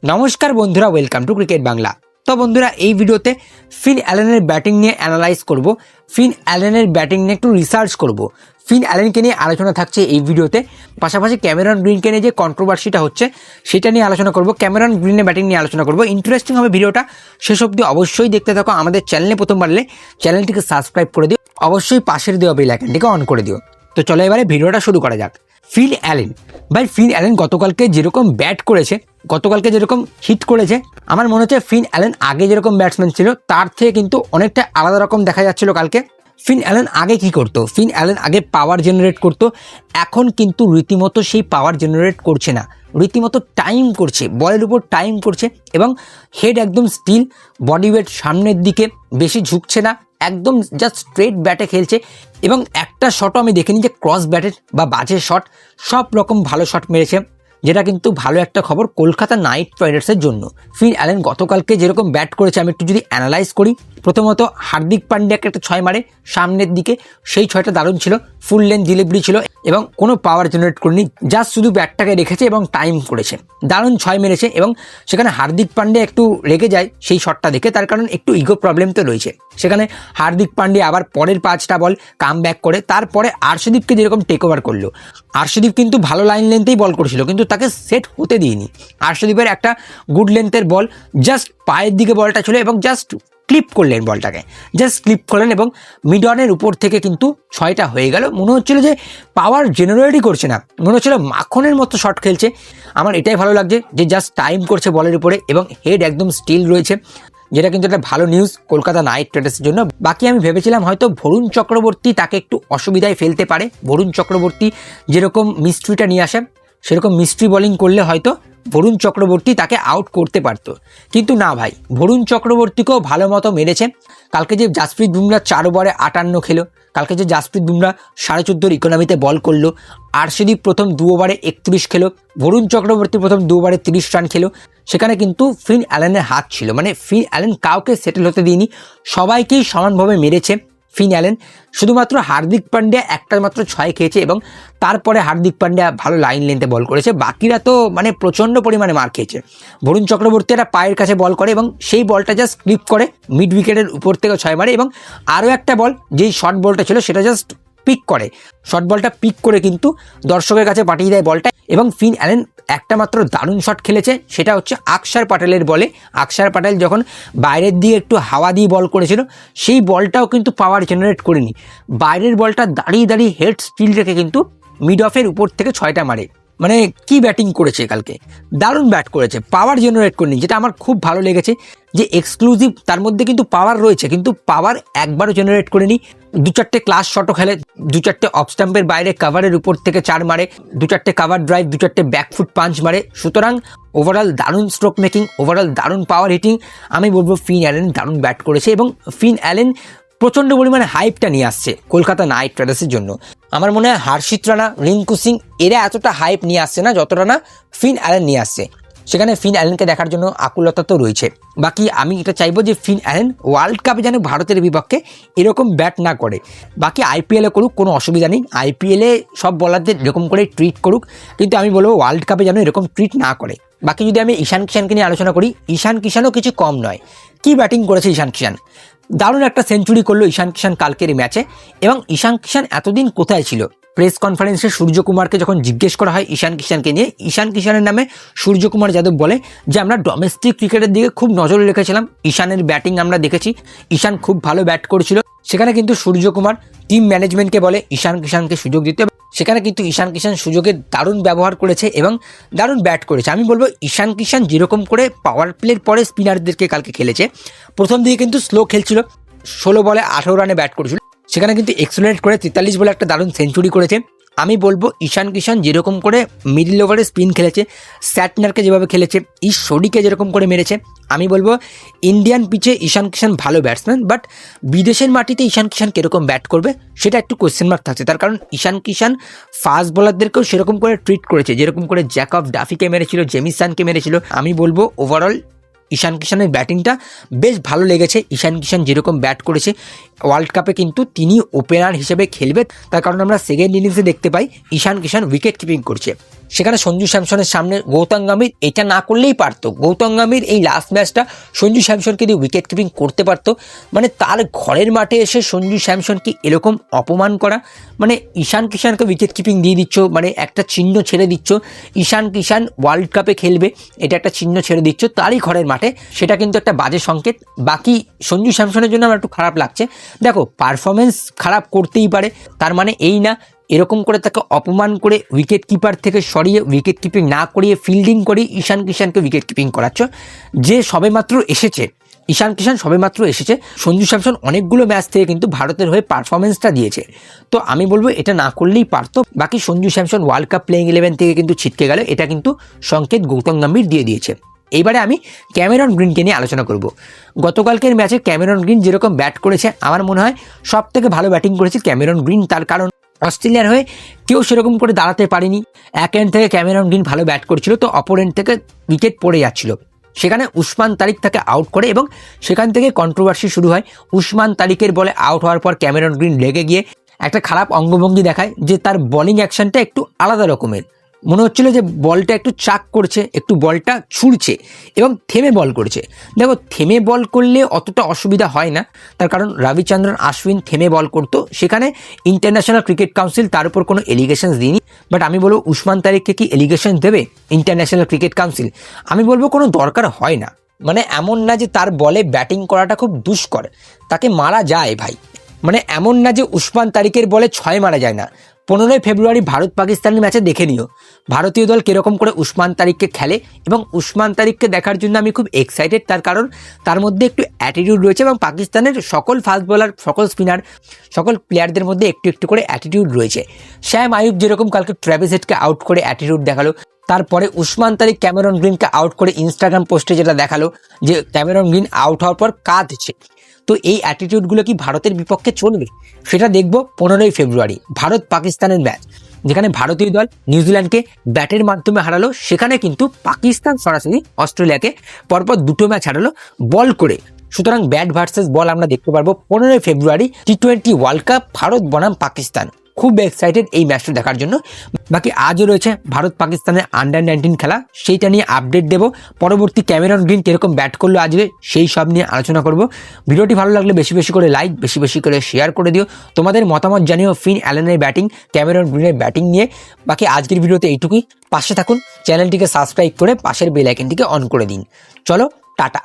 নমস্কার বন্ধুরা, welcome to cricket Bangla. তো বন্ধুরা, এই ভিডিওতে ফিন অ্যালেনের ব্যাটিং নিয়ে অ্যানালাইজ করব, ফিন অ্যালেনের ব্যাটিং নিয়ে একটু রিসার্চ করব, ফিন অ্যালেনকে নিয়ে আলোচনা থাকছে এই ভিডিওতে। পাশাপাশি ক্যামেরন গ্রিনকে নিয়ে যে কন্ট্রোভার্সিটা হচ্ছে সেটা নিয়ে আলোচনা করব, ক্যামেরন গ্রিনের ব্যাটিং নিয়ে আলোচনা করব। ইন্টারেস্টিং হবে ভিডিওটা, শেষ অবধি অবশ্যই দেখতে থাকো। আমাদের চ্যানেলে প্রথম বাড়লে চ্যানেলটিকে সাবস্ক্রাইব করে দিও, অবশ্যই পাশের দেওয়া বেল আইকনটিকে অন করে দিও। তো চলো এবারে ভিডিওটা শুরু করা যাক। ফিন অ্যালেন ভাই, ফিন অ্যালেন গতকালকে যেরকম ব্যাট করেছে, গতকালকে যেরকম হিট করেছে, আমার মনে হচ্ছে ফিন অ্যালেন আগে যেরকম ব্যাটসম্যান ছিল তার থেকে কিন্তু অনেকটা আলাদা রকম দেখা যাচ্ছিল কালকে। ফিন অ্যালেন আগে কি করতো? ফিন অ্যালেন আগে পাওয়ার জেনারেট করতো, এখন কিন্তু রীতিমতো সেই পাওয়ার জেনারেট করছে না, রীতিমতো টাইম করছে, বলের উপর টাইম করছে এবং হেড একদম স্টিল, বডি ওয়েট সামনের দিকে, বেশি ঝুঁকছে না, একদম জাস্ট স্ট্রেট ব্যাটে খেলছে। এবং একটা শটও আমি দেখিনি যে ক্রস ব্যাটের বা বাজে শট, সব রকম ভালো শট মেরেছে, যেটা কিন্তু ভালো একটা খবর কলকাতা নাইট রাইডার্সের জন্য। ফিন অ্যালেন গতকালকে যেরকম ব্যাট করেছে আমি একটু যদি অ্যানালাইজ করি, প্রথমত হার্দিক পান্ডিয়াকে একটা ছয় মারে সামনের দিকে, সেই ছয়টা দারুণ ছিল, ফুল লেন্থ ডেলিভারি ছিল এবং কোনো পাওয়ার জেনারেট করেনি, জাস্ট শুধু ব্যাটটাকে রেখেছে এবং টাইম করেছে, দারুণ ছয় মেরেছে। এবং সেখানে হার্দিক পান্ডিয়া একটু রেগে যায় সেই শটটা দেখে, তার কারণ একটু ইগো প্রবলেম তো রয়েছে। সেখানে হার্দিক পান্ডিয়া আবার পরের 5টা বল কাম ব্যাক করে তারপরে আর্শদীপকে যেরকম টেক ওভার করলো, আর্শদীপ কিন্তু ভালো লাইন লেন্থেই বল করেছিল কিন্তু তাকে সেট হতে দিইনি। আর্শদীপের একটা গুড লেন্থের বল, জাস্ট পায়ের দিকে বলটা ছিল এবং জাস্ট ক্লিপ করলেন, বলটাকে জাস্ট ক্লিপ করলেন এবং মিড অনের উপর থেকে কিন্তু 6টা হয়ে গেল। মনে হচ্ছিল যে পাওয়ার জেনারেটই করছে না, মনে হচ্ছিল মাখনের মতো শট খেলছে। আমার এটাই ভালো লাগছে যে জাস্ট টাইম করছে বলের উপরে এবং হেড একদম স্টিল রয়েছে, যেটা কিন্তু একটা ভালো নিউজ কলকাতা নাইট রাইডার্সের জন্য। বাকি আমি ভেবেছিলাম হয়তো বরুণ চক্রবর্তী তাকে একটু অসুবিধায় ফেলতে পারে, বরুণ চক্রবর্তী যেরকম মিস্ট্রিটা নিয়ে আসে সেরকম মিস্ট্রি বোলিং করলে হয়তো বরুণ চক্রবর্তী তাকে আউট করতে পারত, কিন্তু না ভাই, বরুণ চক্রবর্তীকেও ভালো মতো মেরেছে। কালকে যে জাসপ্রীত বুমরা 4 ওভারে 58 খেলো, কালকে যে জাসপ্রীত বুমরা 14.5 ইকোনমিতে বল করলো, আর্শদীপ প্রথম 2 ওভারে 31 খেলো, বরুণ চক্রবর্তী প্রথম 2 ওভারে 30 রান খেলো, সেখানে কিন্তু ফিন অ্যালেনের হাত ছিল। মানে ফিন অ্যালেন কাউকে সেটেল হতে দিইনি, সবাইকেই সমানভাবে মেরেছে ফিন অ্যালেন। শুধুমাত্র হার্দিক পান্ডিয়া একটা মাত্র 6 খেয়েছে এবং তারপরে হার্দিক পান্ডিয়া ভালো লাইন লেন্থে বল করেছে, বাকিরা তো মানে প্রচণ্ড পরিমাণে মার খেয়েছে। বরুণ চক্রবর্তী একটা পায়ের কাছে বল করে এবং সেই বলটা জাস্ট ক্লিপ করে মিড উইকেটের উপর থেকে 6 মারে এবং আরও একটা বল যেই শর্ট বলটা ছিল সেটা জাস্ট পিক করে, শর্ট বলটা পিক করে কিন্তু দর্শকের কাছে পাঠিয়ে দেয় বলটা। এবং ফিন অ্যালেন একটা মাত্র দারুণ শট খেলেছে, সেটা হচ্ছে আকসার প্যাটেলের বলে। আকসার প্যাটেল যখন বাইরের দিকে একটু হাওয়া দিয়ে বল করেছিল, সেই বলটাও কিন্তু পাওয়ার জেনারেট করেনি, বাইরের বলটা দাঁড়িয়ে দাঁড়িয়ে হেড স্টিল রেখে কিন্তু মিড অফের উপর থেকে 6টা মারে। মানে কি ব্যাটিং করেছে কালকে, দারুণ ব্যাট করেছে, পাওয়ার জেনারেট করেনি, যেটা আমার খুব ভালো লেগেছে যে এক্সক্লুসিভ, তার মধ্যে কিন্তু পাওয়ার রয়েছে কিন্তু পাওয়ার একবারও জেনারেট করেনি। 2-4টে ক্লাস শটও খেলে, 2-4টে অফ স্টাম্পের বাইরে কাভারের উপর থেকে 4 মারে, 2-4টে কাভার ড্রাইভ, 2-4টে ব্যাকফুট পাঞ্চ মারে। সুতরাং ওভারঅল দারুণ স্ট্রোক মেকিং, ওভারঅল দারুণ পাওয়ার হিটিং। আমি বলবো ফিন অ্যালেন দারুণ ব্যাট করেছে এবং ফিন অ্যালেন প্রচণ্ড পরিমাণে হাইপটা নিয়ে আসছে কলকাতা নাইট রাইডার্সের জন্য। আমার মনে হয় হর্ষিত রানা, রিঙ্কু সিং এরা এতটা হাইপ নিয়ে আসছে না যতটা না ফিন অ্যালেন নিয়ে আসছে। সেখানে ফিন অ্যালেনকে দেখার জন্য আকুলতা তো রয়েছে। বাকি আমি এটা চাইবো যে ফিন অ্যালেন ওয়ার্ল্ড কাপে যেন ভারতের বিপক্ষে এরকম ব্যাট না করে। বাকি আইপিএলে করুক, কোনো অসুবিধা নেই, আইপিএলে সব বলারদের এরকম করে ট্রিট করুক, কিন্তু আমি বলবো ওয়ার্ল্ড কাপে যেন এরকম ট্রিট না করে। বাকি যদি আমি ঈশান কিষানকে নিয়ে আলোচনা করি, ঈশান কিষানও কিছু কম নয়। কি ব্যাটিং করেছে ঈশান কিষান, দারুণ একটা সেঞ্চুরি করলো ঈশান কিষান কালকের এই ম্যাচে। এবং ঈশান কিষান এতদিন কোথায় ছিল? প্রেস কনফারেন্সে সূর্যকুমারকে যখন জিজ্ঞেস করা হয় ঈশান কিষানকে নিয়ে, ঈশান কিষানের নামে সূর্যকুমার যাদব বলে যে আমরা ডোমেস্টিক ক্রিকেটের দিকে খুব নজর রেখেছিলাম, ঈশানের ব্যাটিং আমরা দেখেছি, ঈশান খুব ভালো ব্যাট করেছিল। সেখানে কিন্তু সূর্যকুমার টিম ম্যানেজমেন্টকে বলে ঈশান কিষানকে সুযোগ দিতে, সেখানে কিন্তু ঈশান কিষান সুযোগের দারুণ ব্যবহার করেছে এবং দারুণ ব্যাট করেছে। আমি বলবো ঈশান কিষান যেরকম করে পাওয়ার প্লের পরে স্পিনারদেরকে কালকে খেলেছে, প্রথম দিকে কিন্তু স্লো খেলছিল, 16 বলে 18 রানে ব্যাট করেছিল, সেখানে কিন্তু এক্সেলেন্ট করে 43 বলে একটা দারুণ সেঞ্চুরি করেছে। আমি বলবো ঈশান কিষান যেরকম করে মিডল ওভারে স্পিন খেলেছে, স্যাটনারকে যেভাবে খেলেছে, ঈশ্বরীকে যেরকম করে মেরেছে, আমি বলবো ইন্ডিয়ান পিচে ঈশান কিষান ভালো ব্যাটসম্যান, বাট বিদেশের মাটিতে ঈশান কিষান কীরকম ব্যাট করবে সেটা একটু কোয়েশ্চেন মার্ক থাকছে। তার কারণ ঈশান কিষান ফাস্ট বোলারদেরকেও সেরকম করে ট্রিট করেছে, যেরকম করে জ্যাকব ডাফিকে মেরেছিল, জেমিসনকে মেরেছিল। আমি বলবো ওভারঅল ঈশান কিষানের ব্যাটিংটা বেশ ভালো লেগেছে। ঈশান কিষান যেরকম ব্যাট করেছে ওয়ার্ল্ড কাপে কিন্তু তিনি ওপেনার হিসেবে খেলবে, তার কারণ আমরা সেকেন্ড ইনিংসে দেখতে পাই ঈশান কিষান উইকেট কিপিং করছে, সেখানে সঞ্জু স্যামসনের সামনে গৌতম গম্ভীর এটা না করলেই পারতো। গৌতম গম্ভীর এই লাস্ট ম্যাচটা সঞ্জু স্যামসনকে দিয়ে উইকেট কিপিং করতে পারতো। মানে তার ঘরের মাঠে এসে সঞ্জু স্যামসনকে এরকম অপমান করা, মানে ঈশান কিষানকে উইকেট কিপিং দিয়ে দিচ্ছ, মানে একটা চিহ্ন ছেড়ে দিচ্ছ। ঈশান কিষান ওয়ার্ল্ড কাপে খেলবে এটা একটা চিহ্ন ছেড়ে দিচ্ছ তারই ঘরের মাঠে, সেটা কিন্তু একটা বাজে সংকেত। বাকি সঞ্জু স্যামসনের জন্য আমার একটু খারাপ লাগছে। দেখো পারফরমেন্স খারাপ করতেই পারে, তার মানে এই না এরকম করে তাকে অপমান করে উইকেট কিপার থেকে সরিয়ে উইকেট কিপিং না করিয়ে ফিল্ডিং করে ঈশান কিষানকে উইকেট কিপিং করাচ্ছ। যে সবেমাত্র এসেছে ঈশান কিষান সবেমাত্র এসেছে, সঞ্জু স্যামসন অনেকগুলো ম্যাচ থেকে কিন্তু ভারতের হয়ে পারফরমেন্সটা দিয়েছে, তো আমি বলবো এটা না করলেই পারতো। বাকি Sanju Samson world cup playing 11 থেকে কিন্তু ছিটকে গেল, এটা কিন্তু সংকেত গৌতম গম্ভীর দিয়ে দিয়েছে। এইবারে আমি ক্যামেরন গ্রিনকে নিয়ে আলোচনা করব। গতকালকের ম্যাচে ক্যামেরন গ্রিন যেরকম ব্যাট করেছে আমার মনে হয় সব থেকে ভালো ব্যাটিং করেছে ক্যামেরন গ্রিন, তার কারণ অস্ট্রেলিয়ার হয়ে কেউ সেরকম করে দাঁড়াতে পারেনি। এক এন্ড থেকে ক্যামেরন গ্রিন ভালো ব্যাট করছিল, তো অপর এন্ড থেকে উইকেট পড়ে যাচ্ছিল, সেখানে উসমান তারিক তাকে আউট করে এবং সেখান থেকে কন্ট্রোভার্সি শুরু হয়। উসমান তারিকের বলে আউট হওয়ার পর ক্যামেরন গ্রিন রেগে গিয়ে একটা খারাপ অঙ্গভঙ্গি দেখায়, যে তার বোলিং অ্যাকশনটা একটু আলাদা রকমের, মনে হচ্ছিল যে বলটা একটু চাক করছে, একটু বলটা ছুঁড়ছে এবং থেমে বল করছে। দেখো থেমে বল করলে অতটা অসুবিধা হয় না, তার কারণ রবিচন্দ্রন আশ্বিন থেমে বল করতো, সেখানে ইন্টারন্যাশনাল ক্রিকেট কাউন্সিল তার উপর কোনো এলিগেশনস দিইনি। বাট আমি বলবো উসমান তারিককে কি এলিগেশন দেবে ইন্টারন্যাশনাল ক্রিকেট কাউন্সিল? আমি বলবো কোনো দরকার হয় না। মানে এমন না যে তার বলে ব্যাটিং করাটা খুব দুষ্কর, তাকে মারা যায় ভাই। মানে এমন না যে উসমান তারিকের বলে 6 মারা যায় না। 15 ফেব্রুয়ারি ভারত পাকিস্তানের ম্যাচে দেখে নিও ভারতীয় দল কীরকম করে উসমান তারিককে খেলে, এবং উসমান তারিককে দেখার জন্য আমি খুব এক্সাইটেড, তার কারণ তার মধ্যে একটু অ্যাটিটিউড রয়েছে এবং পাকিস্তানের সকল ফাস্ট বোলার, সকল স্পিনার, সকল প্লেয়ারদের মধ্যে একটু একটু করে অ্যাটিটিউড রয়েছে। শ্যাম আয়ুব যেরকম কালকে ট্র্যাভিস হেডকে আউট করে অ্যাটিটিউড দেখালো, তারপরে উসমান তারিক ক্যামেরন গ্রিনকে আউট করে ইনস্টাগ্রাম পোস্টে যেটা দেখালো যে ক্যামেরন গ্রিন আউট হওয়ার পর কাঁদছে। তো এই অ্যাটিটিউডগুলো কি ভারতের বিপক্ষে চলবে? সেটা দেখব 15 ফেব্রুয়ারি ভারত পাকিস্তানের ম্যাচ, যেখানে ভারতীয় দল নিউজিল্যান্ডকে ব্যাটের মাধ্যমে হারালো, সেখানে কিন্তু পাকিস্তান সরাসরি অস্ট্রেলিয়াকে পরপর 2টো ম্যাচ হারালো বল করে। সুতরাং ব্যাট ভার্সেস বল আমরা দেখতে পারবো 15 ফেব্রুয়ারি T20 ওয়ার্ল্ড কাপ ভারত বনাম পাকিস্তান। খুব এক্সাইটেড এই ম্যাচটা দেখার জন্য। বাকি আজও রয়েছে ভারত পাকিস্তানের আন্ডার-19 খেলা, সেইটা নিয়ে আপডেট দেব। পরবর্তী ক্যামেরন গ্রিন কীরকম ব্যাট করলো আজকে সেই সব নিয়ে আলোচনা করব। ভিডিওটি ভালো লাগলে বেশি বেশি করে লাইক, বেশি বেশি করে শেয়ার করে দিও। তোমাদের মতামত জানিও ফিন অ্যালেনের ব্যাটিং, ক্যামেরন গ্রিনের ব্যাটিং নিয়ে। বাকি আজকের ভিডিওতে এইটুকুই। পাশে থাকুন, চ্যানেলটিকে সাবস্ক্রাইব করে পাশের বেল আইকনটিকে অন করে দিন। চলো টাটা।